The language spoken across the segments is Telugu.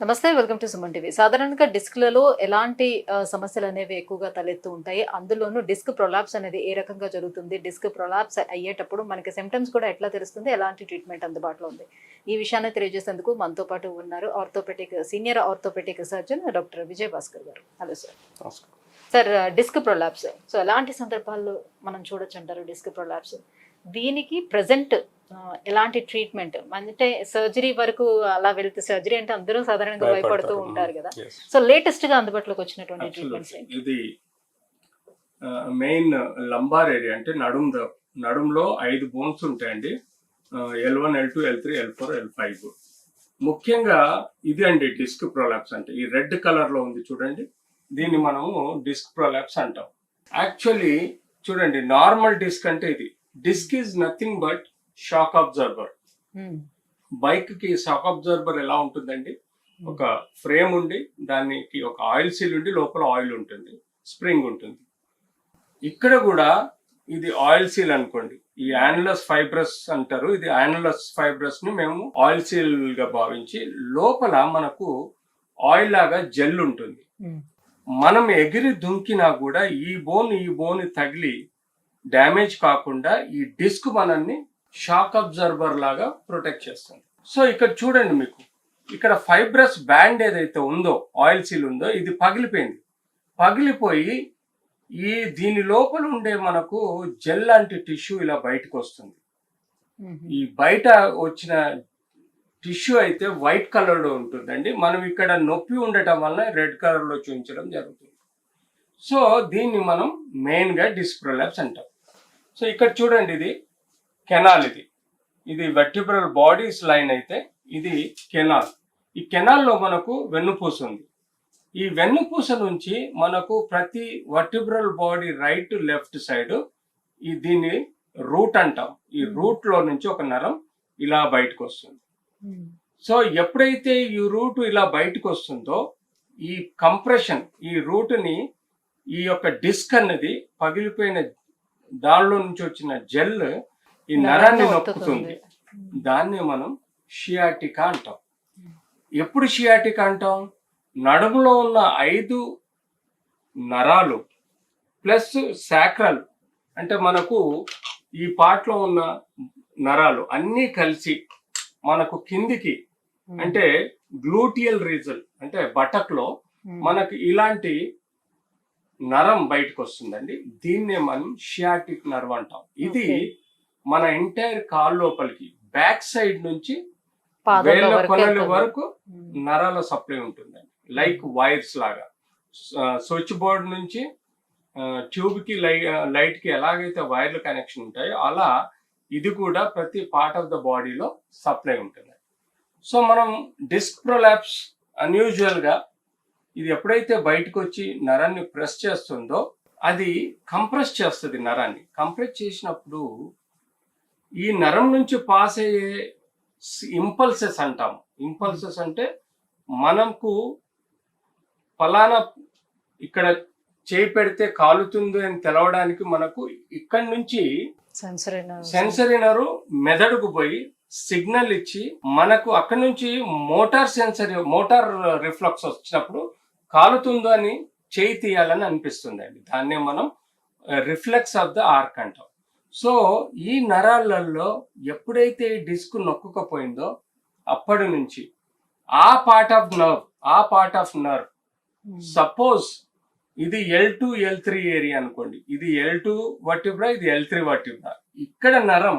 నమస్తే, వెల్కమ్ టు సుమన్ టీవీ. సాధారణంగా డిస్క్లలో ఎలాంటి సమస్యలు అనేవి ఎక్కువగా తలెత్తు ఉంటాయి. అందులోనూ డిస్క్ ప్రొలాప్స్ అనేది ఏ రకంగా జరుగుతుంది, డిస్క్ ప్రొలాప్స్ అయ్యేటప్పుడు మనకి సిమ్టమ్స్ కూడా ఎట్లా తెలుస్తుంది, ఎలాంటి ట్రీట్మెంట్ అందుబాటులో ఉంది, ఈ విషయాన్ని తెలియజేసేందుకు మనతో పాటు ఉన్నారు senior orthopaedic surgeon doctor Vijay Bhaskar గారు. Hello sir. Sir, disc prolapse so ఎలాంటి సందర్భాల్లో మనం చూడొచ్చు అంటారు డిస్క్ ప్రొలాప్స్? దీనికి ప్రజెంట్ ఎలాంటి ట్రీట్మెంట్ అంటే సర్జరీ వరకు అలా వెళ్తే, సర్జరీ అంటే అందరూ సాధారణంగా భయపడుతూ ఉంటారు కదా, సో లేటెస్ట్ గా అందుబాటులోకి వచ్చినటువంటి ట్రీట్మెంట్స్ ఇది మెయిన్ లంబార్ ఏరియా అంటే నడుంలో 5 బోన్స్ ఉంటాయండి. L1, L2, L3, L4, L5. ముఖ్యంగా ఇది అండి డిస్క్ ప్రొలాప్స్ అంటే ఈ రెడ్ కలర్ లో ఉంది చూడండి, దీన్ని మనము డిస్క్ ప్రొలాప్స్ అంటాం. యాక్చువల్లీ చూడండి, నార్మల్ డిస్క్ అంటే ఇది disc is nothing but shock absorber. Bike కి షాక్ అబ్జర్బర్ ఎలా ఉంటుందండి, ఒక ఫ్రేమ్ ఉండి దానికి ఒక ఆయిల్ సీల్ ఉండి లోపల ఆయిల్ ఉంటుంది, స్ప్రింగ్ ఉంటుంది. ఇక్కడ కూడా ఇది ఆయిల్ సీల్ అనుకోండి, ఈ యాన్యులస్ ఫైబ్రస్ అంటారు. ఇది యాన్యులస్ ఫైబ్రస్ ని మేము ఆయిల్ సీల్ గా భావించి లోపల మనకు ఆయిల్ లాగా జెల్ ఉంటుంది. మనం ఎగిరి దుంకినా కూడా ఈ బోన్ తగిలి డ్యామేజ్ కాకుండా ఈ డిస్క్ మనల్ని షాక్ అబ్జర్బర్ లాగా ప్రొటెక్ట్ చేస్తుంది. సో ఇక్కడ చూడండి, మీకు ఇక్కడ ఫైబ్రస్ బ్యాండ్ ఏదైతే ఉందో, ఆయిల్ సీల్ ఉందో, ఇది పగిలిపోయి దీని లోపల ఉండే మనకు జెల్ లాంటి టిష్యూ ఇలా బయటకు వస్తుంది. ఈ బయట వచ్చిన టిష్యూ అయితే వైట్ కలర్ లో ఉంటుందండి. మనం ఇక్కడ నొప్పి ఉండటం వల్ల రెడ్ కలర్ లో చూపించడం జరుగుతుంది. సో దీన్ని మనం మెయిన్ గా డిస్క్ ప్రొలాప్స్ అంటాం. సో ఇక్కడ చూడండి, ఇది కెనాల్, ఇది వెర్టిబ్రల్ బాడీస్ లైన్ అయితే ఇది కెనాల్. ఈ కెనాల్లో మనకు వెన్నుపూస ఉంది. ఈ వెన్నుపూస నుంచి మనకు ప్రతి vertebral body right left side దీన్ని రూట్ అంటాం. ఈ రూట్ లో నుంచి ఒక నరం ఇలా బయటకు వస్తుంది. సో ఎప్పుడైతే ఈ రూట్ ఇలా బయటకు వస్తుందో, ఈ కంప్రెషన్, ఈ రూట్ ని ఈ యొక్క డిస్క్ అన్నది పగిలిపోయిన దానిలో నుంచి వచ్చిన జెల్ ఈ నరాన్ని నొక్కుతుంది. దాన్ని మనం షియాటికా అంటాం. ఎప్పుడు షియాటికా అంటాం? నడుములో ఉన్న 5 నరాలు ప్లస్ సాక్రల్ అంటే మనకు ఈ పార్ట్ లో ఉన్న నరాలు అన్నీ కలిసి మనకు కిందికి అంటే గ్లూటియల్ రీజన్ అంటే బటక్ లో మనకు ఇలాంటి నరం బయటకు వస్తుందండి. దీన్నే మనం షియాటిక్ నర్వ్ అంటాం. ఇది మన ఎంటైర్ కాల్ లోపలికి బ్యాక్ సైడ్ నుంచి వేళ్ళ కొనల వరకు నరాల సప్లై ఉంటుందండి. లైక్ వైర్స్ లాగా స్విచ్ బోర్డ్ నుంచి ట్యూబ్ కి లైట్ కి ఎలాగైతే వైర్లు కనెక్షన్ ఉంటాయో అలా ఇది కూడా ప్రతి పార్ట్ ఆఫ్ ద బాడీలో సప్లై ఉంటుంది. సో మనం డిస్క్ ప్రొలాప్స్ అన్యూజువల్ గా ఇది ఎప్పుడైతే బయటకు వచ్చి నరాన్ని ప్రెస్ చేస్తుందో అది కంప్రెస్ చేస్తుంది. నరాన్ని కంప్రెస్ చేసినప్పుడు ఈ నరం నుంచి పాస్ అయ్యే ఇంపల్సెస్ అంటాం. ఇంపల్సెస్ అంటే మనకు ఫలానా ఇక్కడ చేయి పెడితే కాలుతుంది అని తెలవడానికి మనకు ఇక్కడ నుంచి సెన్సరీ నరు మెదడుకు పోయి సిగ్నల్ ఇచ్చి మనకు అక్కడ నుంచి మోటార్ రిఫ్లెక్స్ వచ్చినప్పుడు కాలుతుందో అని చేయి తీయాలని అనిపిస్తుందండి. దాన్నే మనం రిఫ్లెక్స్ ఆఫ్ ద ఆర్క్ అంటాం. సో ఈ నరాలలో ఎప్పుడైతే ఈ డిస్క్ నొక్కుకపోయిందో అప్పటి నుంచి ఆ పార్ట్ ఆఫ్ నర్వ్ సపోజ్ ఇది L2, L3 ఏరియా అనుకోండి, ఇది L2 వర్టిబ్రా, ఇది L3 వర్టిబ్రా. ఇక్కడ నరం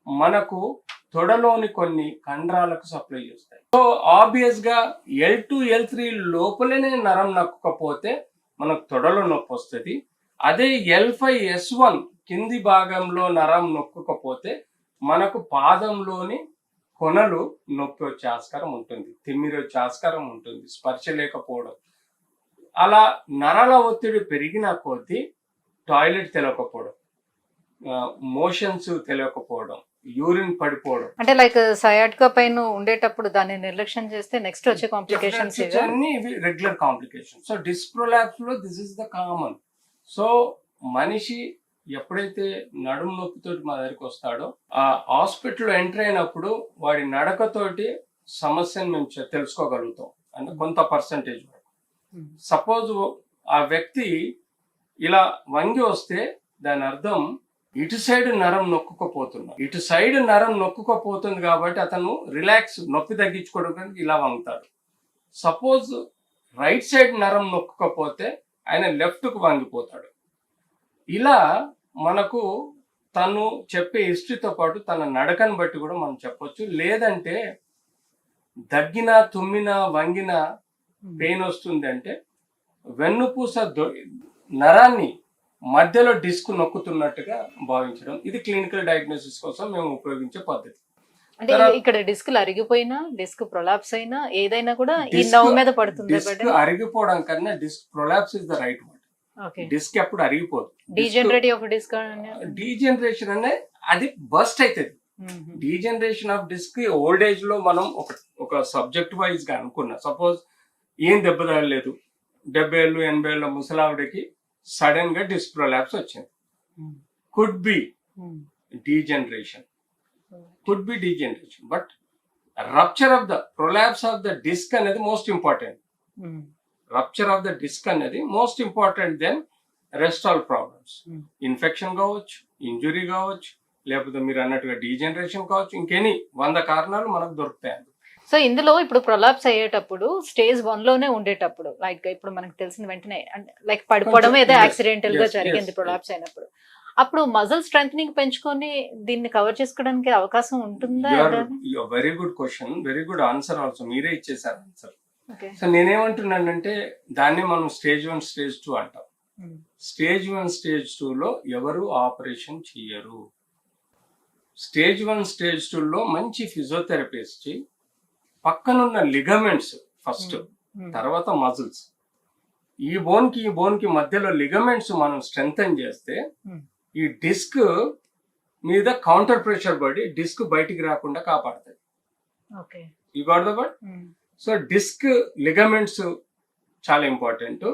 మనకు తొడలోని కొన్ని కండరాలకు సప్లై చేస్తాయి. సో ఆబ్వియస్ గా L2, L3 లోపలనే నరం నొక్కకపోతే మనకు తొడలో నొప్పి వస్తుంది. అదే L5, S1 కింది భాగంలో నరం నొక్కకపోతే మనకు పాదంలోని కొనలు నొప్పి వచ్చే ఆస్కారం ఉంటుంది, తిమ్మిరి వచ్చే ఆస్కారం ఉంటుంది, స్పర్శ లేకపోవడం. అలా నరాల ఒత్తిడి పెరిగిన కొద్దీ టాయిలెట్ తెలియకపోవడం, మోషన్స్ తెలియకపోవడం, యూరిన్ పడిపోవడం, అంటే లైక్ సయాటికా పెయిన్ ఉండేటప్పుడు దాన్ని నిర్లక్ష్యం చేస్తే నెక్స్ట్ వచ్చే కాంప్లికేషన్స్ అన్ని ఇవి regular complication. So disc prolapse లో this is the common. So మనిషి ఎప్పుడైతే నడుము నొప్పితో మా దగ్గరికి వస్తాడో ఆ హాస్పిటల్ ఎంటర్ అయినప్పుడు వాడి నడకతోటి సమస్యను మేము తెలుసుకోగలుగుతాం. అంటే కొంత పర్సంటేజ్ వరకు. సపోజ్ ఆ వ్యక్తి ఇలా వంగి వస్తే దాని అర్థం ఇటు సైడ్ నరం నొక్కుకపోతున్నాడు, ఇటు సైడ్ నరం నొక్కుకపోతుంది కాబట్టి అతను రిలాక్స్ నొప్పి తగ్గించుకోవడానికి ఇలా వంగుతాడు. సపోజ్ రైట్ సైడ్ నరం నొక్కుకపోతే ఆయన లెఫ్ట్ కు వంగిపోతాడు. ఇలా మనకు తను చెప్పే హిస్టరీతో పాటు తన నడకను బట్టి కూడా మనం చెప్పొచ్చు. లేదంటే దగ్గిన తుమ్మిన వంగిన పెయిన్ వస్తుంది అంటే వెన్నుపూస నరాన్ని మధ్యలో డిస్క్ నొక్కుతున్నట్టుగా భావించడం. ఇది క్లినికల్ డయాగ్నోసిస్ కోసం మేము ఉపయోగించే పద్ధతి. అంటే ఇక్కడ డిస్క్ అరిగిపోయినా డిస్క్ ప్రొలాప్స్ అయినా ఏదైనా కూడా ఈ నర్వ్ మీద పడుతుంది. డిస్క్ అరిగిపోవడం కన్నా disc prolapse is the right word. Disc ఎప్పుడు అరిగిపోదు. డీజనరేషన్ అనే అది బస్ట్ అవుతుంది. Degeneration of disc old age లో మనం ఒక సబ్జెక్ట్ వైజ్ గా అనుకున్నా. సపోజ్ ఏం దెబ్బ తగలేదు, 70 ఏళ్ళు 80 ఏళ్ళ ముసలావిడకి సడన్ గా డిస్క్ ప్రొలాప్స్ వచ్చింది. Could be degeneration, but rupture of the prolapse of the disc అనేది most important. Rupture of the disc అనేది most important then rest all problems. Infection కావచ్చు, ఇంజురీ కావచ్చు, లేకపోతే మీరు అన్నట్టుగా డీజనరేషన్ కావచ్చు, ఇంకెనీ 100 కారణాలు మనకు దొరుకుతాయి. సో ఇందులో ఇప్పుడు ప్రొలాప్స్ అయ్యేటప్పుడు స్టేజ్ 1 లోనే ఉండేటప్పుడు లైక్ ఇప్పుడు మనకు తెలిసిన వెంటనే లైక్ పడిపోవడం ఏదో యాక్సిడెంటల్ గా జరిగింది ప్రొలాప్స్ అయినప్పుడు, అప్పుడు మజిల్ స్ట్రెంథనింగ్ పెంచుకొని దీన్ని కవర్ చేసుకోవడానికి అవకాశం ఉంటుందా? Very good question, very good answer also. మీరే ఇచ్చేసారు ఆన్సర్. సో నేనేమంటున్నానంటే దాన్ని మనం స్టేజ్ 1 స్టేజ్ 2 అంటాం. స్టేజ్ 1 స్టేజ్ 2 లో ఎవరు ఆపరేషన్ చేయరు. స్టేజ్ 1 స్టేజ్ 2 లో మంచి ఫిజియోథెరపీ ఇచ్చి పక్కనున్న లిగమెంట్స్ ఫస్ట్, తర్వాత మజిల్స్, ఈ బోన్ కి మధ్యలో లిగమెంట్స్ మనం స్ట్రెంథన్ చేస్తే ఈ డిస్క్ మీద కౌంటర్ ప్రెషర్ పడి డిస్క్ బయటికి రాకుండా కాపాడుతుంది. You got the word? So disc ligaments చాలా ఇంపార్టెంట్,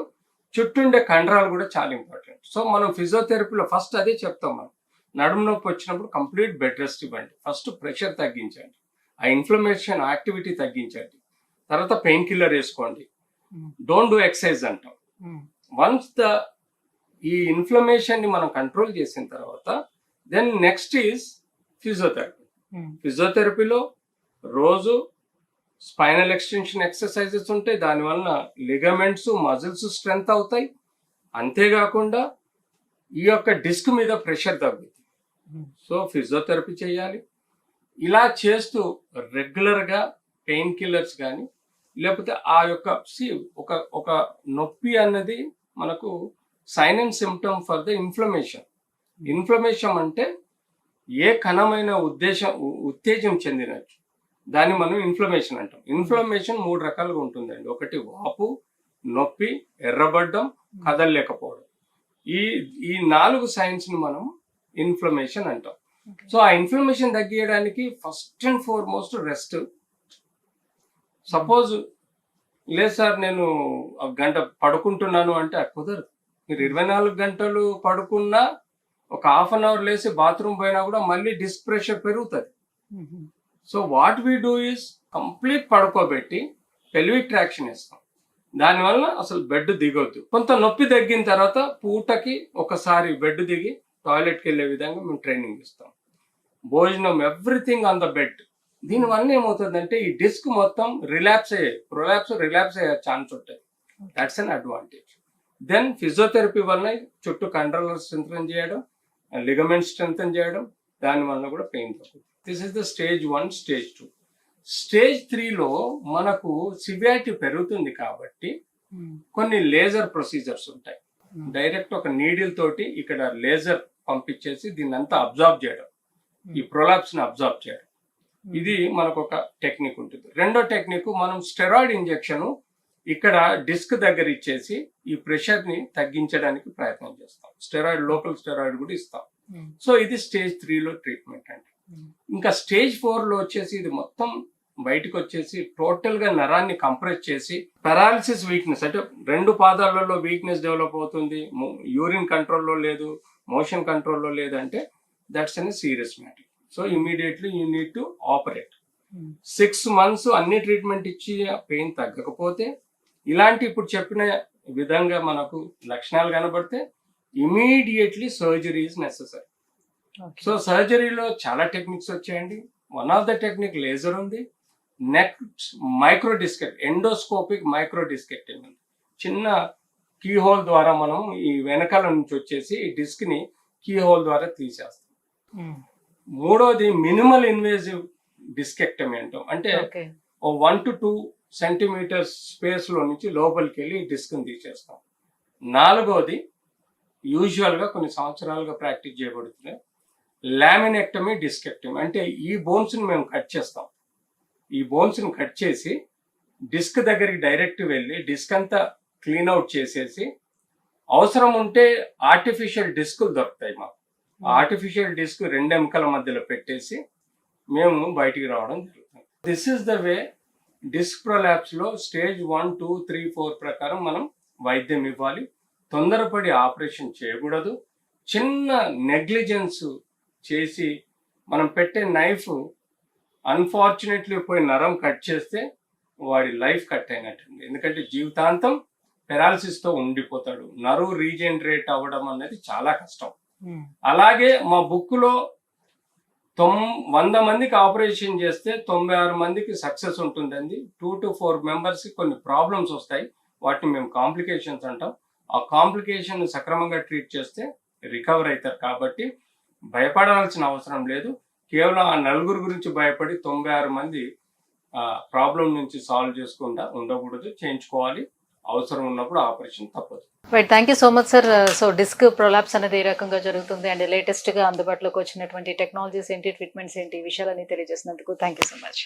చుట్టూండే కండరాలు కూడా చాలా ఇంపార్టెంట్. సో మనం ఫిజియోథెరపీలో ఫస్ట్ అదే చెప్తాం. మనం నడుము నొప్పి వచ్చినప్పుడు కంప్లీట్ బెడ్ రెస్ట్ ఇవ్వండి, ఫస్ట్ ప్రెషర్ తగ్గించండి, ఆ ఇన్ఫ్లమేషన్ యాక్టివిటీ తగ్గించండి, తర్వాత పెయిన్ కిల్లర్ వేసుకోండి, డోంట్ డూ ఎక్సర్సైజ్ అంటాం. వన్స్ ఈ ఇన్ఫ్లమేషన్ ని మనం కంట్రోల్ చేసిన తర్వాత దెన్ నెక్స్ట్ ఈజ్ ఫిజియోథెరపీ. ఫిజియోథెరపీలో రోజు స్పైనల్ ఎక్స్టెన్షన్ ఎక్సర్సైజెస్ ఉంటాయి, దానివల్ల లిగమెంట్స్ మజిల్స్ స్ట్రెంగ్త్ అవుతాయి. అంతేకాకుండా ఈ యొక్క డిస్క్ మీద ప్రెషర్ తగ్గుతుంది. సో ఫిజియోథెరపీ చేయాలి. ఇలా చేస్తూ రెగ్యులర్గా పెయిన్ కిల్లర్స్ కానీ లేకపోతే ఆ యొక్క ఒక నొప్పి అన్నది మనకు sign and symptom for the inflammation. Inflammation అంటే ఏ కణమైన ఉత్తేజం చెందినచ్చు దాన్ని మనం ఇన్ఫ్లమేషన్ అంటాం. ఇన్ఫ్లమేషన్ 3 రకాలుగా ఉంటుందండి. ఒకటి వాపు, నొప్పి, ఎర్రబడ్డం, కదలలేకపోవడం. ఈ 4 సైన్స్ ని మనం ఇన్ఫ్లమేషన్ అంటాం. సో ఆ ఇన్ఫ్లమేషన్ తగ్గించడానికి first and foremost rest. Suppose లేదు సార్ నేను 1 గంట పడుకుంటున్నాను అంటే కుదరదు. మీరు 24 గంటలు పడుకున్నా ఒక హాఫ్ అన్ అవర్ లేసి బాత్రూమ్ పోయినా కూడా మళ్ళీ డిస్క్ ప్రెషర్ పెరుగుతుంది. So what we do is complete పడుకోబెట్టి పెల్విక్ ట్రాక్షన్ ఇస్తాం. దానివల్ల అసలు బెడ్ దిగొద్దు. కొంత నొప్పి తగ్గిన తర్వాత పూటకి ఒకసారి బెడ్ దిగి టాయిలెట్కి వెళ్ళే విధంగా మేము ట్రైనింగ్ ఇస్తాం. భోజనం ఎవ్రీథింగ్ ఆన్ ద బెడ్. దీనివల్ల ఏమవుతుందంటే ఈ డిస్క్ మొత్తం రిలాప్స్ అయ్యే ఛాన్స్ ఉంటుంది. That's an advantage. Then physiotherapy వల్ల చుట్టూ కండరాలు స్ట్రెంథన్ చేయడం, లిగమెంట్ స్ట్రెంథన్ చేయడం, దానివల్ల కూడా పెయిన్ తగ్గుతుంది. This is the stage 1, stage 2. Stage 3లో మనకు సివియారిటీ పెరుగుతుంది కాబట్టి కొన్ని లేజర్ ప్రొసీజర్స్ ఉంటాయి. డైరెక్ట్ ఒక నీడిల్ తోటి ఇక్కడ లేజర్ పంపించేసి దీన్ని అంతా అబ్జార్బ్ చేయడం, ఈ ప్రొలాప్స్ ని అబ్జార్బ్ చేయడం. ఇది మనకు ఒక టెక్నిక్ ఉంటుంది. రెండో టెక్నిక్ మనం స్టెరాయిడ్ ఇంజెక్షన్ ఇక్కడ డిస్క్ దగ్గర ఇచ్చేసి ఈ ప్రెషర్ ని తగ్గించడానికి ప్రయత్నం చేస్తాం. స్టెరాయిడ్, లోకల్ స్టెరాయిడ్ కూడా ఇస్తాం. సో ఇది స్టేజ్ 3లో ట్రీట్మెంట్ అండి. ఇంకా స్టేజ్ 4లో వచ్చేసి ఇది మొత్తం బయటకు వచ్చేసి టోటల్ గా నరాన్ని కంప్రెస్ చేసి పారాలిసిస్, వీక్నెస్ అంటే 2 పాదాలలో వీక్నెస్ డెవలప్ అవుతుంది, యూరిన్ కంట్రోల్లో లేదు, మోషన్ కంట్రోల్లో లేదంటే that's an serious matter. So immediately you need to operate. 6 months అన్ని ట్రీట్మెంట్ ఇచ్చి పెయిన్ తగ్గకపోతే ఇలాంటి ఇప్పుడు చెప్పిన విధంగా మనకు లక్షణాలు కనబడితే immediately surgery is necessary. So సర్జరీలో చాలా టెక్నిక్స్ వచ్చాయండి. One of the technique laser ఉంది. Next micro discect, endoscopic micro discectomy, చిన్న కీ హోల్ ద్వారా మనం ఈ వెనకాల నుంచి వచ్చేసి ఈ డిస్క్ ని కీ హోల్ ద్వారా తీసేస్తాం. మూడోది మినిమల్ ఇన్వేజివ్ డిస్కెక్టమీ అంటాం. అంటే 1 to 2 సెంటీమీటర్స్ స్పేస్ లో నుంచి లోపలికి వెళ్ళి డిస్క్ ని తీసేస్తాం. నాలుగోది యూజువల్ గా కొన్ని సంవత్సరాలుగా ప్రాక్టీస్ చేయబడుతున్నాయి లామినెక్టమీ డిస్కెక్టమీ. అంటే ఈ బోన్స్ ని మేము కట్ చేస్తాం. ఈ బోన్స్ ని కట్ చేసి డిస్క్ దగ్గరికి డైరెక్ట్ వెళ్ళి డిస్క్ అంతా క్లీన్ అవుట్ చేసేసి అవసరం ఉంటే ఆర్టిఫిషియల్ డిస్కులు దొరుకుతాయి మాకు. ఆర్టిఫిషియల్ డిస్క్ 2 ఎముకల మధ్యలో పెట్టేసి మేము బయటికి రావడం జరుగుతుంది. This is the way disc prolapse లో స్టేజ్ 1, 2, 3, 4 ప్రకారం మనం వైద్యం ఇవ్వాలి. తొందరపడి ఆపరేషన్ చేయకూడదు. చిన్న నెగ్లిజెన్స్ చేసి మనం పెట్టే నైఫ్ అన్ఫార్చునేట్లీ పోయి నరం కట్ చేస్తే వాడి లైఫ్ కట్ అయినట్టుంది. ఎందుకంటే జీవితాంతం పెరాలసిస్ తో ఉండిపోతాడు. నరువు రీజనరేట్ అవ్వడం అనేది చాలా కష్టం. అలాగే మా బుక్ లో 100 మందికి ఆపరేషన్ చేస్తే 96 మందికి సక్సెస్ ఉంటుందండి. 2 to 4 మెంబర్స్ కి కొన్ని ప్రాబ్లమ్స్ వస్తాయి. వాటిని మేము కాంప్లికేషన్స్ అంటాం. ఆ కాంప్లికేషన్ సక్రమంగా ట్రీట్ చేస్తే రికవర్ అవుతారు. కాబట్టి భయపడాల్సిన అవసరం లేదు. కేవలం ఆ 4 గురించి భయపడి 96 మంది ప్రాబ్లం నుంచి సాల్వ్ చేసుకుండా ఉండకూడదు. చేయించుకోవాలి. అవసరం ఉన్నప్పుడు ఆపరేషన్ తప్పదు. Right, thank you so much sir. So disc prolapse అనేది ఏ రకంగా జరుగుతుంది అండ్ లేటెస్ట్ గా అందుబాటులోకి వచ్చినటువంటి టెక్నాలజీస్ ఏంటి, ట్రీట్మెంట్స్ ఏంటి, ఈ విషయాలని తెలియజేసినందుకు థ్యాంక్ యూ సో మచ్.